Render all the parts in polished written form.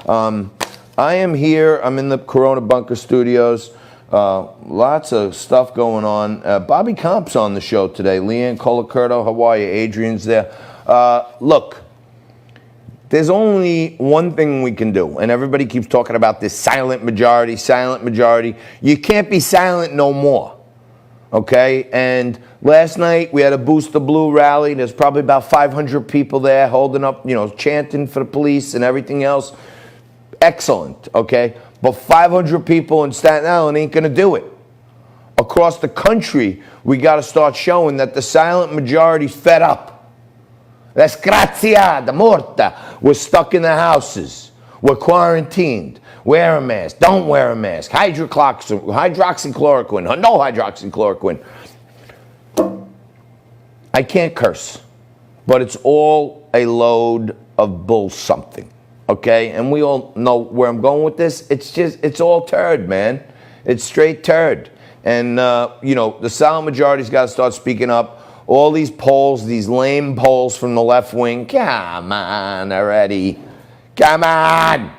I am here. I'm in the Corona Bunker Studios. Lots of stuff going on. Bobby Comp's on the show today. Leanne Colacurto, how are you? Adrian's there. Look, there's only one thing we can do, and everybody keeps talking about this silent majority, silent majority. You can't be silent no more, okay? And last night we had a Boost the Blue rally. There's probably about 500 people there holding up, chanting for the police and everything else. Excellent, okay? But 500 people in Staten Island ain't gonna do it. Across the country, we gotta start showing that the silent majority's fed up. Desgraziata, morta. We're stuck in the houses. We're quarantined. Wear a mask. Don't wear a mask. Hydroxychloroquine. No hydroxychloroquine. I can't curse, but it's all a load of bull something, okay? And we all know where I'm going with this. It's all turd, man. It's straight turd. And, the silent majority's got to start speaking up. All these polls, these lame polls from the left wing, come on already. Come on.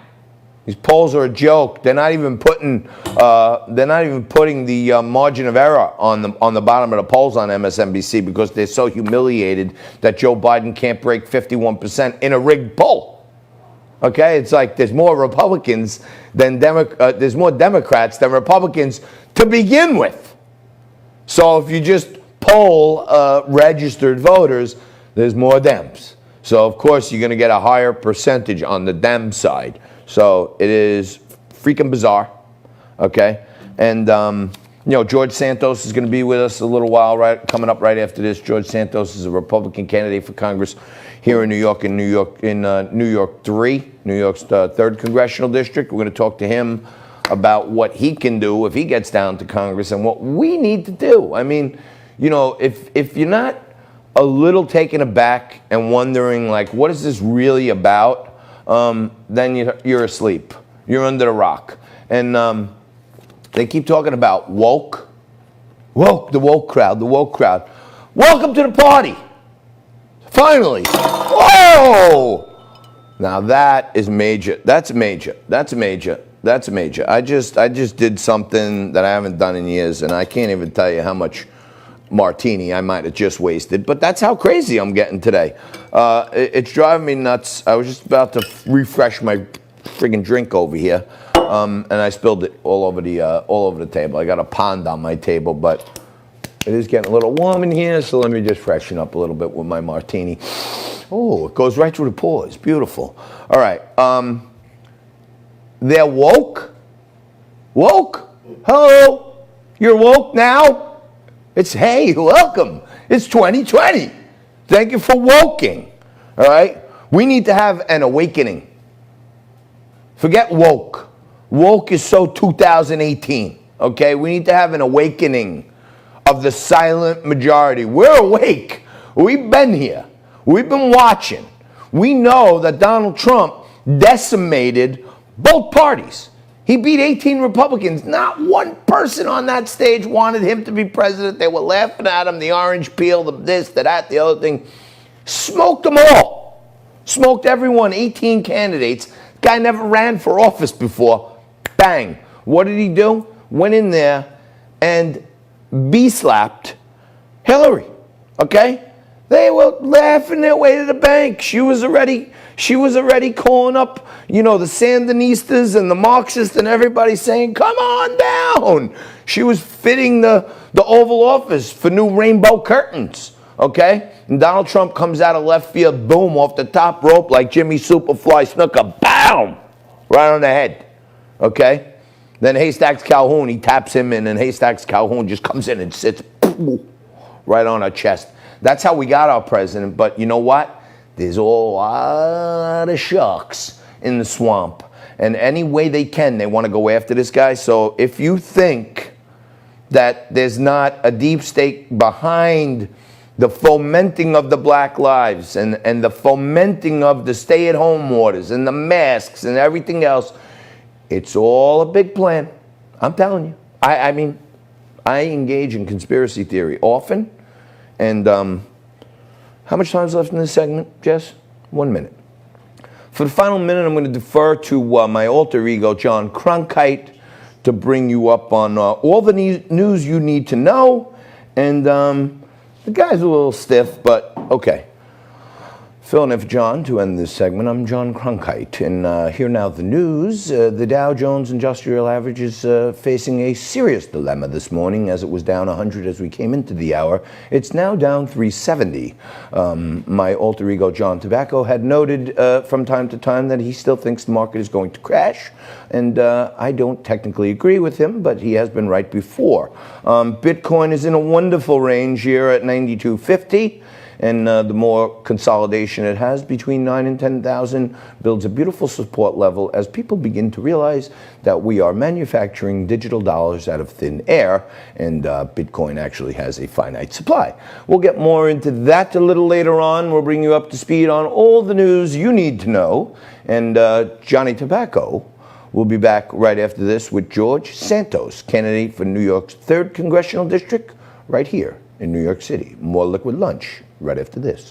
These polls are a joke. They're not even putting the margin of error on the bottom of the polls on MSNBC because they're so humiliated that Joe Biden can't break 51% in a rigged poll. Okay, it's like there's more Republicans than there's more Democrats than Republicans to begin with. So if you just poll registered voters, there's more Dems. So of course you're going to get a higher percentage on the Dem side. So it is freaking bizarre, okay? And George Santos is going to be with us a little while, coming up right after this. George Santos is a Republican candidate for Congress here in New York, New York 3, New York's 3rd congressional district. We're going to talk to him about what he can do if he gets down to Congress and what we need to do. I mean, if you're not a little taken aback and wondering, like, what is this really about, then you're asleep. You're under the rock. And they keep talking about woke, the woke crowd. Welcome to the party. Finally. Whoa! Now that is major. That's major. I just did something that I haven't done in years, and I can't even tell you how much martini I might have just wasted, but that's how crazy I'm getting today. It's driving me nuts. I was just about to refresh my friggin' drink over here, and I spilled it all over the table. I got a pond on my table, but it is getting a little warm in here, so let me just freshen up a little bit with my martini. Oh, it goes right through the pores. Beautiful. All right. They're woke. Hello. You're woke now. Hey, welcome. It's 2020. Thank you for woking. All right? We need to have an awakening. Forget woke. Woke is so 2018. Okay? We need to have an awakening of the silent majority. We're awake. We've been here. We've been watching. We know that Donald Trump decimated both parties. He beat 18 Republicans. Not one person on that stage wanted him to be president. They were laughing at him, the orange peel, the this, the that, the other thing. Smoked them all. Smoked everyone, 18 candidates. Guy never ran for office before. Bang. What did he do? Went in there and B-slapped Hillary. Okay? They were laughing their way to the bank. She was already calling up, the Sandinistas and the Marxists and everybody saying, come on down. She was fitting the Oval Office for new rainbow curtains, okay? And Donald Trump comes out of left field, boom, off the top rope like Jimmy Superfly Snuka, bam, right on the head, okay? Then Haystacks Calhoun, he taps him in, and Haystacks Calhoun just comes in and sits right on her chest. That's how we got our president, but you know what? There's a lot of sharks in the swamp. And any way they can, they want to go after this guy. So if you think that there's not a deep state behind the fomenting of the black lives and the fomenting of the stay-at-home orders and the masks and everything else, it's all a big plan. I'm telling you. I mean, I engage in conspiracy theory often. And how much time is left in this segment, Jess? 1 minute. For the final minute, I'm going to defer to my alter ego, John Cronkite, to bring you up on all the news you need to know. And the guy's a little stiff, but okay. Filling in for John to end this segment, I'm John Cronkite, and here now the news. The Dow Jones Industrial Average is facing a serious dilemma this morning, as it was down 100 as we came into the hour. It's now down 370. My alter ego, John Tobacco, had noted from time to time that he still thinks the market is going to crash, and I don't technically agree with him, but he has been right before. Bitcoin is in a wonderful range here at 92.50. And the more consolidation it has between 9 and 10,000 builds a beautiful support level as people begin to realize that we are manufacturing digital dollars out of thin air, and Bitcoin actually has a finite supply. We'll get more into that a little later on. We'll bring you up to speed on all the news you need to know. And Johnny Tobacco will be back right after this with George Santos, candidate for New York's 3rd Congressional District, right here in New York City. More Liquid Lunch right after this.